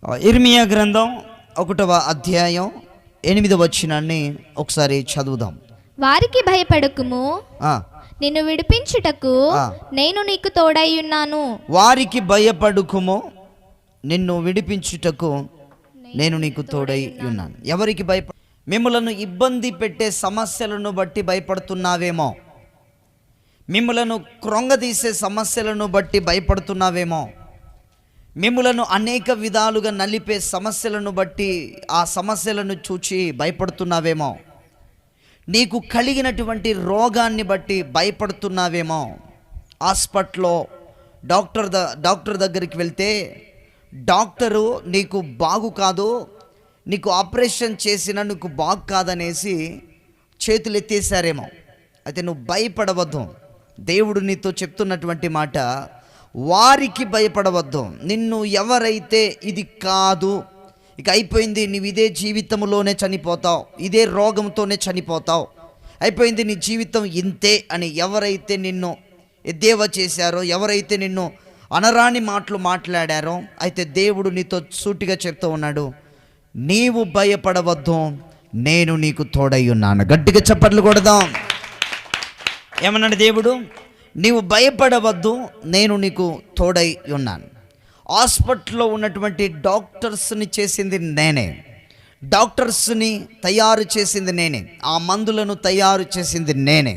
ఇర్మియా గ్రంథం 1వ అధ్యాయం 8వ వచనాన్ని ఒకసారి చదువుదాం. వారికి భయపడకుము, నిన్ను విడిపించుటకు నేను నీకు తోడై ఉన్నాను. వారికి భయపడకుము, నిన్ను విడిపించుటకు నేను నీకు తోడై ఉన్నాను. ఎవరికి మిమ్మలను ఇబ్బంది పెట్టే సమస్యలను బట్టి భయపడుతున్నావేమో, మిమ్మలను కృంగదీసే సమస్యలను బట్టి భయపడుతున్నావేమో, మిమ్మలను అనేక విధాలుగా నలిపే సమస్యలను బట్టి ఆ సమస్యలను చూచి భయపడుతున్నావేమో, నీకు కలిగినటువంటి రోగాన్ని బట్టి భయపడుతున్నావేమో. హాస్పిటల్లో డాక్టర్ దగ్గరికి వెళ్తే డాక్టరు నీకు బాగు కాదు, నీకు ఆపరేషన్ చేసిన నీకు బాగు కాదనేసి చేతులు ఎత్తేసారేమో. అయితే నువ్వు భయపడవద్దు. దేవుడు నీతో చెప్తున్నటువంటి మాట, వారికి భయపడవద్దు. నిన్ను ఎవరైతే ఇది కాదు, ఇక అయిపోయింది, నీవు ఇదే జీవితంలోనే చనిపోతావు, ఇదే రోగంతోనే చనిపోతావు, అయిపోయింది నీ జీవితం ఇంతే అని ఎవరైతే నిన్ను ఎద్దేవా చేశారో, ఎవరైతే నిన్ను అనరాని మాటలు మాట్లాడారో, అయితే దేవుడు నీతో సూటిగా చెప్తూ ఉన్నాడు, నీవు భయపడవద్దు, నేను నీకు తోడై ఉన్నాను. గట్టిగా చప్పట్లు కొడదాం. ఏమన్నాడు దేవుడు? నీవు భయపడవద్దు, నేను నీకు తోడై ఉన్నాను. హాస్పిటల్లో ఉన్నటువంటి డాక్టర్స్ని చేసింది నేనే, డాక్టర్స్ని తయారు చేసింది నేనే, ఆ మందులను తయారు చేసింది నేనే.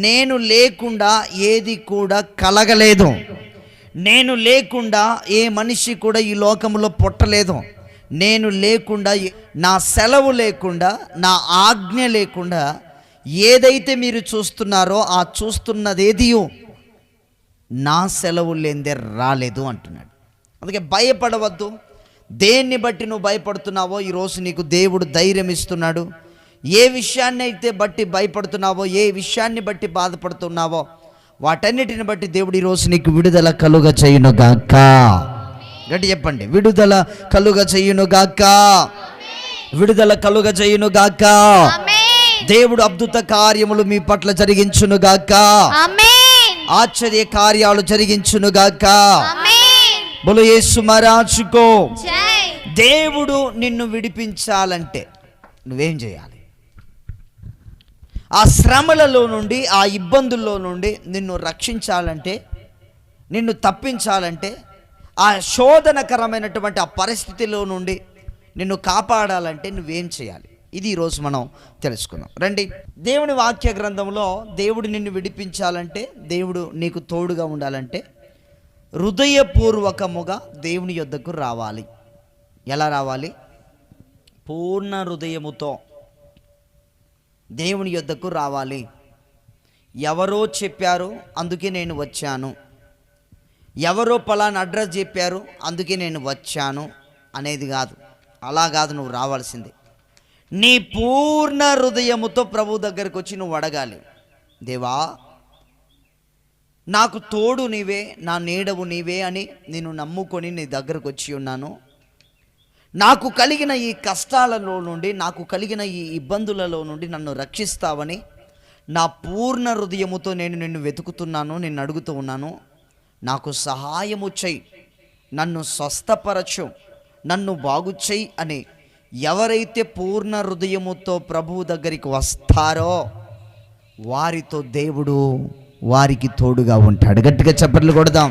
నేను లేకుండా ఏది కూడా కలగలేదు, నేను లేకుండా ఏ మనిషి కూడా ఈ లోకంలో పుట్టలేదు, నేను లేకుండా, నా సెలవు లేకుండా, నా ఆజ్ఞ లేకుండా ఏదైతే మీరు చూస్తున్నారో ఆ చూస్తున్నదేది నా సెలవు లేనిదే రాలేదు అంటున్నాడు. అందుకే భయపడవద్దు. దేన్ని బట్టి నువ్వు భయపడుతున్నావో ఈరోజు నీకు దేవుడు ధైర్యం ఇస్తున్నాడు. ఏ విషయాన్ని అయితే బట్టి భయపడుతున్నావో, ఏ విషయాన్ని బట్టి బాధపడుతున్నావో, వాటన్నిటిని బట్టి దేవుడు ఈరోజు నీకు విడుదల కలుగ చేయును గాక. గట్టి చెప్పండి, విడుదల కలుగ చేయును గాక, విడుదల కలుగ చేయును గాక. దేవుడు అద్భుత కార్యములు మీ పట్ల జరిగించును గాక, ఆశ్చర్య కార్యాలు జరిగించును గాక. బోలో యేసు మహారాజుకో. దేవుడు నిన్ను విడిపించాలంటే నువ్వేం చేయాలి? ఆ శ్రమలలో నుండి, ఆ ఇబ్బందుల్లో నుండి నిన్ను రక్షించాలంటే, నిన్ను తప్పించాలంటే, ఆ శోధనకరమైనటువంటి ఆ పరిస్థితిలో నుండి నిన్ను కాపాడాలంటే నువ్వేం చేయాలి? ఇది ఈరోజు మనం తెలుసుకుందాం. రండి, దేవుని వాక్య గ్రంథంలో దేవుడు నిన్ను విడిపించాలంటే, దేవుడు నీకు తోడుగా ఉండాలంటే హృదయపూర్వకముగా దేవుని యొద్దకు రావాలి. ఎలా రావాలి? పూర్ణ హృదయముతో దేవుని యొద్దకు రావాలి. ఎవరో చెప్పారు అందుకే నేను వచ్చాను, ఎవరో పలానా అడ్రస్ చెప్పారు అందుకే నేను వచ్చాను అనేది కాదు. అలా కాదు నువ్వు రావాల్సింది. నీ పూర్ణ హృదయముతో ప్రభు దగ్గరికి వచ్చి నువ్వు అడగాలి, దేవా నాకు తోడు నీవే, నా నీడవు నీవే అని నేను నమ్ముకొని నీ దగ్గరకు వచ్చి ఉన్నాను. నాకు కలిగిన ఈ కష్టాలలో నుండి, నాకు కలిగిన ఈ ఇబ్బందులలో నుండి నన్ను రక్షిస్తావని నా పూర్ణ హృదయముతో నేను నిన్ను వెతుకుతున్నాను, నిన్ను అడుగుతూ ఉన్నాను. నాకు సహాయము చెయ్యి, నన్ను స్వస్థపరచు, నన్ను బాగు చెయ్యి అని ఎవరైతే పూర్ణ హృదయముతో ప్రభువు దగ్గరికి వస్తారో వారితో దేవుడు వారికి తోడుగా ఉంటాడు. గట్టిగా చప్పట్లు కొడదాం.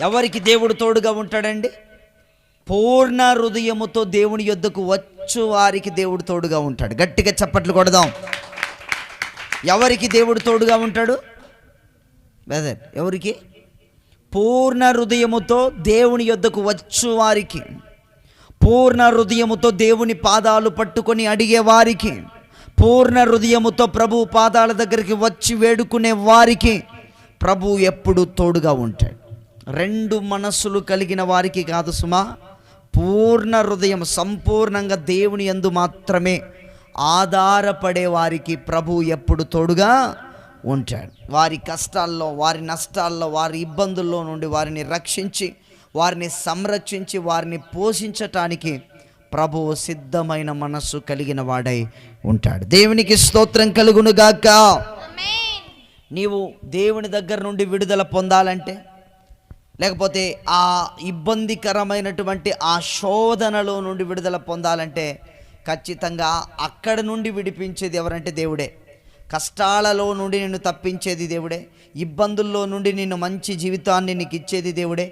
ఎవరికి దేవుడు తోడుగా ఉంటాడండి? పూర్ణ హృదయముతో దేవుని యొద్దకు వచ్చు వారికి దేవుడు తోడుగా ఉంటాడు. గట్టిగా చప్పట్లు కొడదాం. ఎవరికి దేవుడు తోడుగా ఉంటాడు? బ్రదర్, ఎవరికి? పూర్ణ హృదయముతో దేవుని యొద్దకు వచ్చు వారికి, పూర్ణ హృదయముతో దేవుని పాదాలు పట్టుకొని అడిగే వారికి, పూర్ణ హృదయముతో ప్రభు పాదాల దగ్గరికి వచ్చి వేడుకునే వారికి ప్రభు ఎప్పుడు తోడుగా ఉంటాడు. రెండు మనస్సులు కలిగిన వారికి కాదు సుమా, పూర్ణ హృదయం సంపూర్ణంగా దేవుని యందు మాత్రమే ఆధారపడే వారికి ప్రభు ఎప్పుడు తోడుగా ఉంటాడు. వారి కష్టాల్లో, వారి నష్టాల్లో, వారి ఇబ్బందుల్లో నుండి వారిని రక్షించి, వారిని సంరక్షించి, వారిని పోషించటానికి ప్రభువు సిద్ధమైన మనస్సు కలిగిన వాడై ఉంటాడు. దేవునికి స్తోత్రం కలుగును గాక. నీవు దేవుని దగ్గర నుండి విడుదల పొందాలంటే, లేకపోతే ఆ ఇబ్బందికరమైనటువంటి ఆ శోధనలో నుండి విడుదల పొందాలంటే ఖచ్చితంగా అక్కడ నుండి విడిపించేది ఎవరంటే దేవుడే. కష్టాలలో నుండి నిన్ను తప్పించేది దేవుడే. ఇబ్బందుల్లో నుండి నిన్ను మంచి జీవితాన్ని నీకు ఇచ్చేది దేవుడే.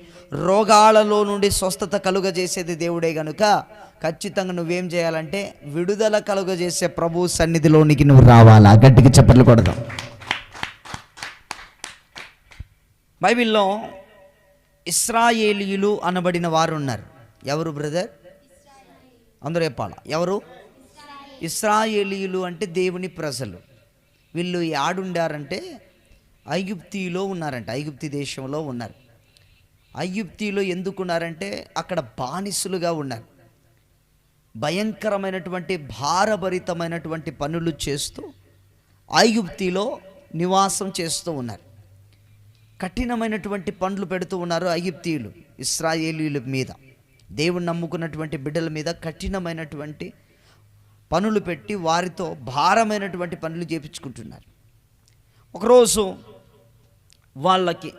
రోగాలలో నుండి స్వస్థత కలుగజేసేది దేవుడే. కనుక ఖచ్చితంగా నువ్వేం చేయాలంటే విడుదల కలుగజేసే ప్రభు సన్నిధిలోనికి నువ్వు రావాలా. గట్టికి చప్పట్లు కొడదాం. బైబిల్లో ఇశ్రాయేలీయులు అనబడిన వారు ఉన్నారు. ఎవరు బ్రదర్? అందరూ చెప్పాలా. ఎవరు? ఇశ్రాయేలీయులు అంటే దేవుని ప్రజలు. వీళ్ళు యాడుండారంటే ఐగుప్తిలో ఉన్నారంట. ఐగుప్తి దేశంలో ఉన్నారు. ఐగుప్తిలో ఎందుకున్నారంటే అక్కడ బానిసలుగా ఉన్నారు. భయంకరమైనటువంటి భారభరితమైనటువంటి పనులు చేస్తూ ఐగుప్తిలో నివాసం చేస్తూ ఉన్నారు. కఠినమైనటువంటి పనులు పెడుతూ ఉన్నారు ఐగుప్తీయులు ఇశ్రాయేలీయుల మీద. దేవుని నమ్ముకున్నటువంటి బిడ్డల మీద కఠినమైనటువంటి పనులు పెట్టి వారితో భారమైనటువంటి పనులు చేపించుకుంటున్నారు. ఒకరోజు వాళ్ళకి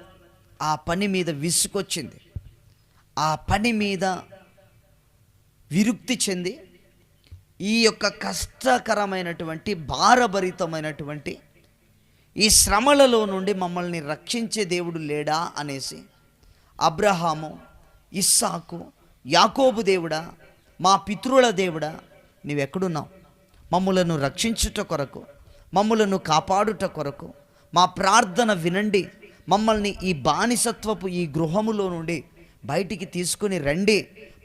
ఆ పని మీద విసుకొచ్చింది. ఆ పని మీద విరుక్తి చెంది ఈ యొక్క కష్టకరమైనటువంటి భారభరితమైనటువంటి ఈ శ్రమలలో నుండి మమ్మల్ని రక్షించే దేవుడు లేడా అనేసి అబ్రహాము, ఇస్సాకు, యాకోబు దేవుడా, మా పితరుల దేవుడా, నీవెక్కడున్నావు? మమ్ములను రక్షించుట కొరకు, మమ్ములను కాపాడుట కొరకు మా ప్రార్థన వినండి. మమ్మల్ని ఈ బానిసత్వపు ఈ గృహములో నుండి బయటికి తీసుకుని రండి,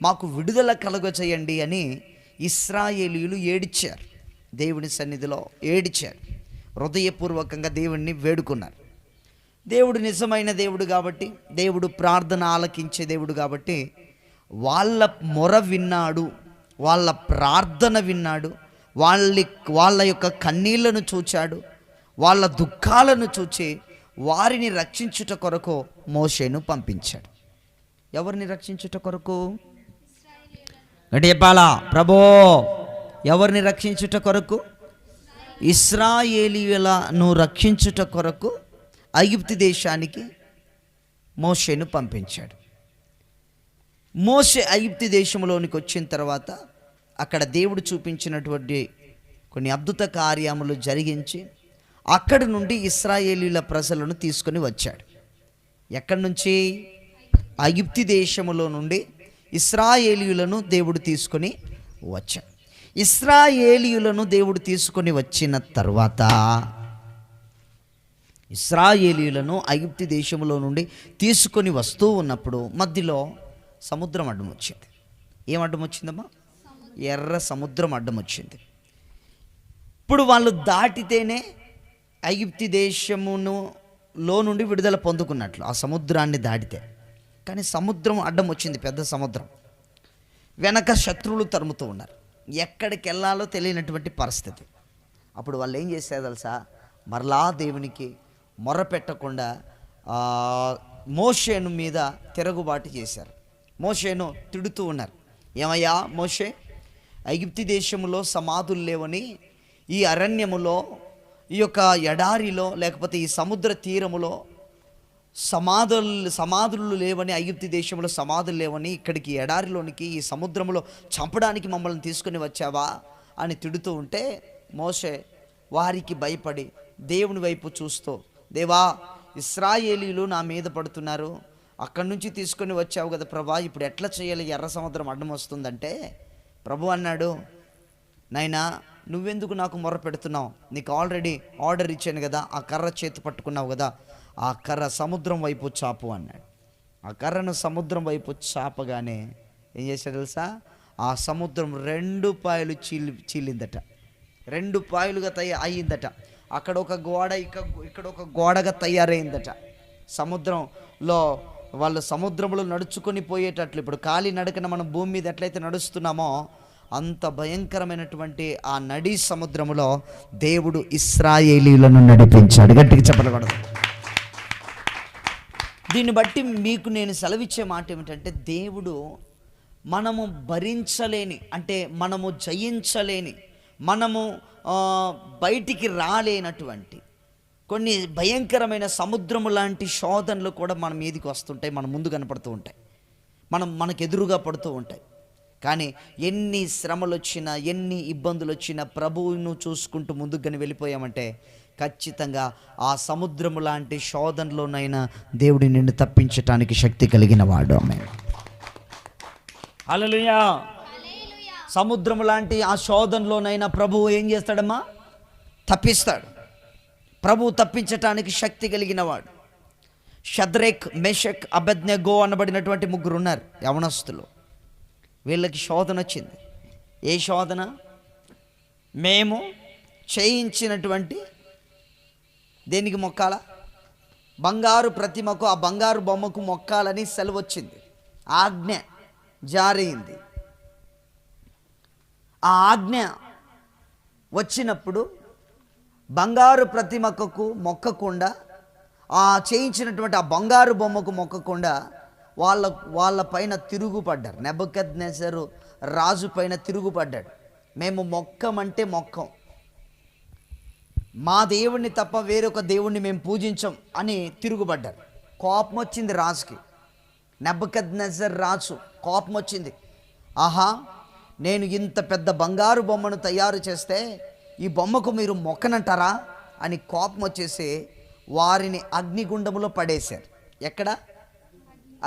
మాకు విడుదల కలుగచేయండి అని ఇశ్రాయేలీయులు ఏడిచారు. దేవుని సన్నిధిలో ఏడిచారు. హృదయపూర్వకంగా దేవుణ్ణి వేడుకున్నారు. దేవుడు నిజమైన దేవుడు కాబట్టి, దేవుడు ప్రార్థన ఆలకించే దేవుడు కాబట్టి వాళ్ళ మొర విన్నాడు, వాళ్ళ ప్రార్థన విన్నాడు, వాళ్ళ యొక్క కన్నీళ్లను చూచాడు, వాళ్ళ దుఃఖాలను చూచి వారిని రక్షించుట కొరకు మోషేను పంపించాడు. ఎవరిని రక్షించుట కొరకు? గట్టి చెప్పాలా ప్రభో. ఎవరిని రక్షించుట కొరకు? ఇశ్రాయేలీయులను రక్షించుట కొరకు ఐగుప్తు దేశానికి మోషేను పంపించాడు. మోషే ఐగుప్తు దేశంలోనికి వచ్చిన తర్వాత అక్కడ దేవుడు చూపించినటువంటి కొన్ని అద్భుత కార్యములు జరిగించి అక్కడి నుండి ఇశ్రాయేలీయుల ప్రజలను తీసుకొని వచ్చాడు. ఎక్కడి నుంచి? ఐగుప్తు దేశములో నుండి ఇశ్రాయేలీయులను దేవుడు తీసుకొని వచ్చాడు. ఇశ్రాయేలీయులను దేవుడు తీసుకొని వచ్చిన తర్వాత ఇశ్రాయేలీయులను ఐగుప్తు దేశంలో నుండి తీసుకొని వస్తూ ఉన్నప్పుడు మధ్యలో సముద్రం అడ్డం వచ్చింది. ఏం అడ్డం వచ్చిందమ్మా? ఎర్ర సముద్రం అడ్డం వచ్చింది. ఇప్పుడు వాళ్ళు దాటితేనే ఐగుప్తు దేశములో నుండి విడుదల పొందుకున్నట్లు ఆ సముద్రాన్ని దాటితే. కానీ సముద్రం అడ్డం వచ్చింది, పెద్ద సముద్రం. వెనక శత్రువులు తరుముతూ ఉన్నారు. ఎక్కడికి వెళ్ళాలో తెలియనటువంటి పరిస్థితి. అప్పుడు వాళ్ళు ఏం చేశారు తెలుసా? మరలా దేవునికి మొర్ర పెట్టకుండా మోషేను మీద తిరుగుబాటు చేశారు. మోషేను తిడుతూ ఉన్నారు. ఏమయ్యా మోషే, ఐగుప్తు దేశంలో సమాధులు లేవని, ఈ అరణ్యములో, ఈ యొక్క ఎడారిలో, లేకపోతే ఈ సముద్ర తీరములో సమాధులు లేవని, ఐగుప్తు దేశంలో సమాధులు లేవని ఇక్కడికి ఎడారిలోనికి ఈ సముద్రంలో చంపడానికి మమ్మల్ని తీసుకుని వచ్చావా అని తిడుతూ ఉంటే మోషే వారికి భయపడి దేవుని వైపు చూస్తూ, దేవా ఇశ్రాయేలీయులు నా మీద పడుతున్నారు, అక్కడి నుంచి తీసుకొని వచ్చావు కదా ప్రభా, ఇప్పుడు ఎట్లా చేయాలి? ఎర్ర సముద్రం అడ్డం వస్తుందంటే ప్రభు అన్నాడు, నైనా నువ్వెందుకు నాకు మొర్ర పెడుతున్నావు? నీకు ఆల్రెడీ ఆర్డర్ ఇచ్చాను కదా, ఆ కర్ర చేతి పట్టుకున్నావు కదా, ఆ కర్ర సముద్రం వైపు చాపు అన్నాడు. ఆ కర్రను సముద్రం వైపు చాపగానే ఏం చేశాడు తెలుసా? ఆ సముద్రం 2 పాయలు చీలిందట. 2 పాయలుగా అయ్యిందట. అక్కడ ఒక గోడ, ఇక్కడ ఒక గోడగా తయారైందట. సముద్రంలో వాళ్ళు సముద్రంలో నడుచుకొని పోయేటట్లు, ఇప్పుడు కాలి నడకన మనం భూమి మీద ఎట్లయితే నడుస్తున్నామో అంత భయంకరమైనటువంటి ఆ నడి సముద్రములో దేవుడు ఇశ్రాయేలీయులను నడిపించాడు. గట్టిగా చెప్పకూడదు. దీన్ని బట్టి మీకు నేను సెలవిచ్చే మాట ఏమిటంటే, దేవుడు మనము భరించలేని, అంటే మనము జయించలేని, మనము బయటికి రాలేనటువంటి కొన్ని భయంకరమైన సముద్రము లాంటి శోధనలు కూడా మన మీదకి వస్తుంటాయి, మన ముందు కనపడుతూ ఉంటాయి, మనకు ఎదురుగా పడుతూ ఉంటాయి. కానీ ఎన్ని శ్రమలు వచ్చినా, ఎన్ని ఇబ్బందులు వచ్చినా ప్రభువును చూసుకుంటూ ముందుకు కానీ వెళ్ళిపోయామంటే ఖచ్చితంగా ఆ సముద్రము లాంటి శోధనలోనైనా దేవుడి నిన్ను తప్పించటానికి శక్తి కలిగిన వాడు. ఆమేన్. హల్లెలూయా. సముద్రము లాంటి ఆ శోధనలోనైనా ప్రభువు ఏం చేస్తాడమ్మా? తప్పిస్తాడు. ప్రభువు తప్పించటానికి శక్తి కలిగిన వాడు. షద్రెక్, మెషక్, అబేద్నెగో అనబడినటువంటి ముగ్గురు ఉన్నారు యవనస్తులు. వీళ్ళకి శోధన వచ్చింది. ఏ శోధన? మేము చేయించినటువంటి దేనికి మొక్కాల? బంగారు ప్రతిమకు, ఆ బంగారు బొమ్మకు మొక్కాలని సెలవు వచ్చింది, ఆజ్ఞ జారైంది. ఆ ఆజ్ఞ వచ్చినప్పుడు బంగారు ప్రతిమకు మొక్కకుండా, ఆ చేయించినటువంటి ఆ బంగారు బొమ్మకు మొక్కకుండా వాళ్ళ పైన తిరుగుపడ్డారు. నెబుకద్నెజరు రాజు పైన తిరుగుపడ్డాడు. మేము మొక్కమంటే మొక్కం, మా దేవుణ్ణి తప్ప వేరొక దేవుణ్ణి మేము పూజించం అని తిరుగుపడ్డారు. కోపం వచ్చింది రాజుకి. నెబుకద్నెజర్ రాజు కోపం వచ్చింది. ఆహా, నేను ఇంత పెద్ద బంగారు బొమ్మను తయారు చేస్తే ఈ బొమ్మకు మీరు మొక్కనంటారా అని కోపం వచ్చేసి వారిని అగ్నిగుండములో పడేశారు. ఎక్కడ?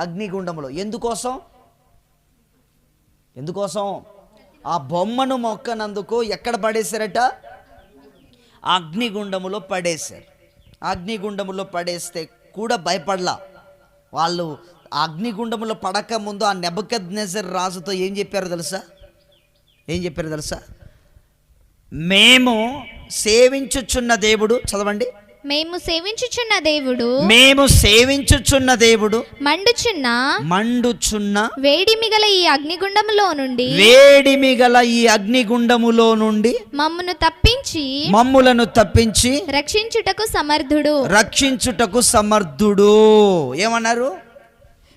అగ్నిగుండములో. ఎందుకోసం? ఆ బొమ్మను మొక్కనందుకు ఎక్కడ పడేశారట? అగ్నిగుండములో పడేశారు. అగ్నిగుండములో పడేస్తే కూడా భయపడలా వాళ్ళు. అగ్నిగుండములో పడక ముందు ఆ నెబుకద్నెజర్ రాజుతో ఏం చెప్పారు తెలుసా? మేము సేవించుచున్న దేవుడు, చదవండి, మేము సేవించుచున్న దేవుడు మండుచున్న వేడిమిగల ఈ అగ్నిగుండములో నుండి మమ్ములను తప్పించి రక్షించుటకు సమర్థుడు. ఏమన్నారు?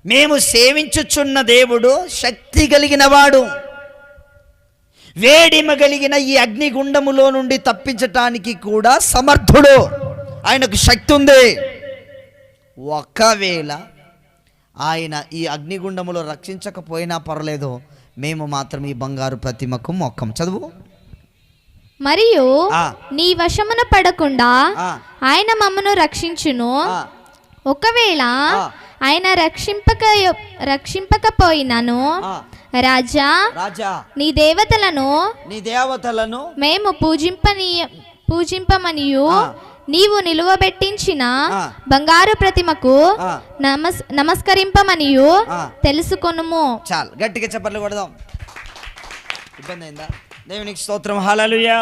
మేము సేవించుచున్న దేవుడు శక్తి కలిగిన వాడు, వేడిమ కలిగిన ఈ అగ్నిగుండములో నుండి తప్పించటానికి కూడా సమర్థుడు, ఆయనకు శక్తి ఉంది. ఒకవేళ ఆయన ఈ అగ్నిగుండములో రక్షించకపోయినా పర్లేదు, మేము మాత్రం ఈ బంగారు ప్రతిమకు మొక్కం. చదువు. మరియు నీ వశమున పడకుండా ఆయన మమ్మను రక్షించును. ఒకవేళ ఆయన రక్షింపకపోయినను రాజా నీ దేవతలను మేము పూజింపమనియు నీవు నిలువబెట్టించిన బంగారు ప్రతిమకు నమస్కరింపమనియు తెలుసుకొనుము. చాలు, గట్టిగా చప్పట్లు కొడదాం. ఇబ్బంది అయిందా? దేవునికి స్తోత్రం. హల్లెలూయా.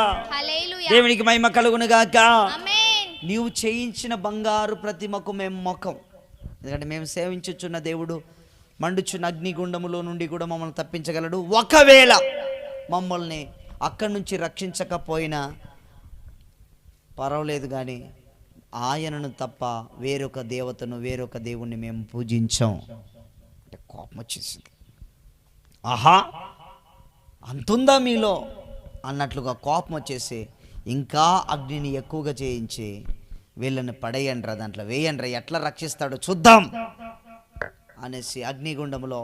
దేవునికి మహిమ కలుగును గాక. నీవు చేయించిన బంగారు ప్రతిమకు మేము మొక్కం. ఎందుకంటే మేము సేవించుచున్న దేవుడు మండుచున్న అగ్నిగుండములో నుండి కూడా మమ్మల్ని తప్పించగలడు. ఒకవేళ మమ్మల్ని అక్కడి నుంచి రక్షించకపోయినా పర్వాలేదు, కానీ ఆయనను తప్ప వేరొక దేవతను, వేరొక దేవుణ్ణి మేము పూజించాం అంటే కోపం వచ్చేసింది. ఆహా, అంతుందా మీలో అన్నట్లుగా కోపం వచ్చేసి ఇంకా అగ్నిని ఎక్కువగా చేయించి వీళ్ళని పడేయండ్రా, దాంట్లో వేయండ్రా, ఎట్లా రక్షిస్తాడో చూద్దాం అనేసి అగ్నిగుండములో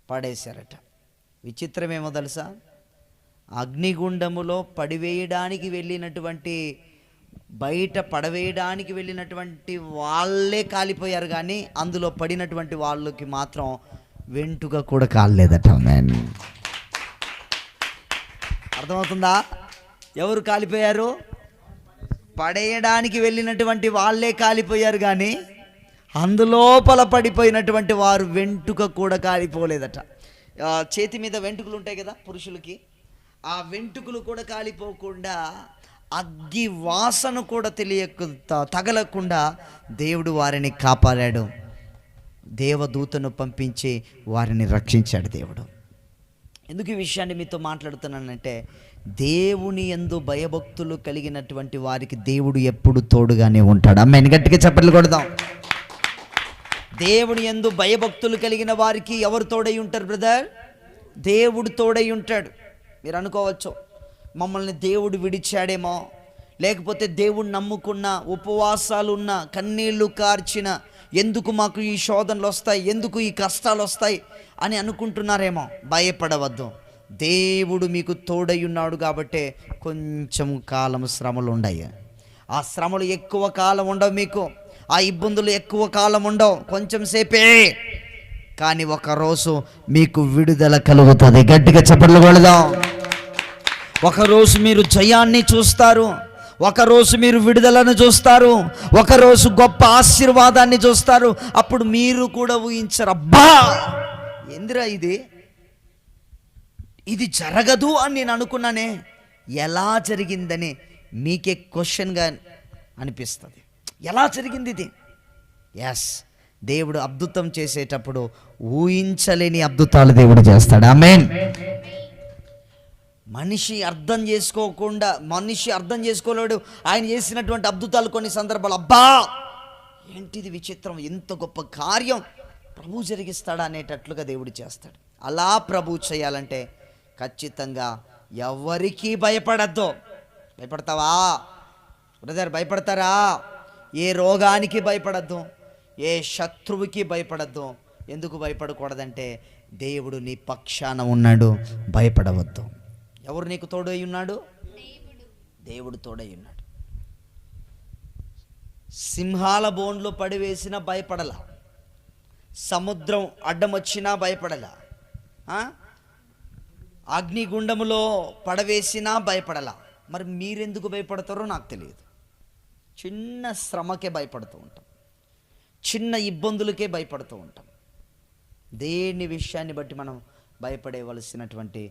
పడేశారట. విచిత్రమేమో తెలుసా? అగ్నిగుండములో పడివేయడానికి వెళ్ళినటువంటి, బయట పడవేయడానికి వెళ్ళినటువంటి వాళ్ళే కాలిపోయారు, కానీ అందులో పడినటువంటి వాళ్ళకి మాత్రం వెంటుక కూడా కాలేదట. అర్థమవుతుందా? ఎవరు కాలిపోయారు? పడేయడానికి వెళ్ళినటువంటి వాళ్ళే కాలిపోయారు, కానీ అందులోపల పడిపోయినటువంటి వారు వెంటుక కూడా కాలిపోలేదట. చేతి మీద వెంట్రుకలు ఉంటాయి కదా పురుషులకి, ఆ వెంట్రుకలు కూడా కాలిపోకుండా, అగ్గి వాసన కూడా తగలకుండా దేవుడు వారిని కాపాడాడు. దేవదూతను పంపించి వారిని రక్షించాడు దేవుడు. ఎందుకు ఈ విషయాన్ని మీతో మాట్లాడుతున్నానంటే, దేవుని యందు భయభక్తులు కలిగినటువంటి వారికి దేవుడు ఎప్పుడు తోడుగానే ఉంటాడు. అమ్మాయిని గట్టిగా చప్పట్లు కొడదాం. దేవుని యందు భయభక్తులు కలిగిన వారికి ఎవరు తోడై ఉంటారు బ్రదర్? దేవుడు తోడై ఉంటాడు. మీరు అనుకోవచ్చు, మమ్మల్ని దేవుడు విడిచాడేమో, లేకపోతే దేవుణ్ణి నమ్ముకున్న, ఉపవాసాలు ఉన్న, కన్నీళ్లు కార్చిన, ఎందుకు మాకు ఈ శోధనలు వస్తాయి, ఎందుకు ఈ కష్టాలు వస్తాయి అని అనుకుంటున్నారేమో. భయపడవద్దు, దేవుడు మీకు తోడై ఉన్నాడు కాబట్టే కొంచెం కాలం శ్రమలు ఉండయి. ఆ శ్రమలు ఎక్కువ కాలం ఉండవు, మీకు ఆ ఇబ్బందులు ఎక్కువ కాలం ఉండవు, కొంచెం సేపే. కానీ ఒకరోజు మీకు విడుదల కలుగుతుంది. గట్టిగా చప్పట్లు కొడదాం. ఒకరోజు మీరు జయాన్ని చూస్తారు, ఒకరోజు మీరు విడుదలను చూస్తారు, ఒకరోజు గొప్ప ఆశీర్వాదాన్ని చూస్తారు. అప్పుడు మీరు కూడా ఊహించరు, అబ్బా ఏందిరా ఇది జరగదు అని నేను అనుకున్నానే, ఎలా జరిగిందని మీకే క్వశ్చన్గా అనిపిస్తుంది. ఎలా జరిగింది ఇది? ఎస్, దేవుడు అద్భుతం చేసేటప్పుడు ఊహించలేని అద్భుతాలు దేవుడు చేస్తాడు. ఆమేన్. మనిషి అర్థం చేసుకోలేడు ఆయన చేసినటువంటి అద్భుతాలు. కొన్ని సందర్భాలు అబ్బా ఏంటిది విచిత్రం, ఇంత గొప్ప కార్యం ప్రభు జరిగిస్తాడా అనేటట్లుగా దేవుడు చేస్తాడు. అలా ప్రభు చేయాలంటే ఖచ్చితంగా ఎవరికీ భయపడద్దు. భయపడతావా బ్రదర్? భయపడతారా? ఏ రోగానికి భయపడద్దు, ఏ శత్రువుకి భయపడద్దు. ఎందుకు భయపడకూడదంటే దేవుడు నీ పక్షాన ఉన్నాడు, భయపడవద్దు. ఎవరు నీకు తోడై ఉన్నాడు? దేవుడు తోడై ఉన్నాడు. సింహాల బోన్లో పడివేసినా భయపడల, సముద్రం అడ్డం వచ్చినా భయపడల, అగ్నిగుండములో పడవేసినా భయపడల. మరి మీరెందుకు భయపడతారో నాకు తెలియదు. చిన్న శ్రమకే భయపడుతూ ఉంటాం, చిన్న ఇబ్బందులకే భయపడుతూ ఉంటాం. దేని విషయాన్ని బట్టి మనం భయపడేవలసినటువంటి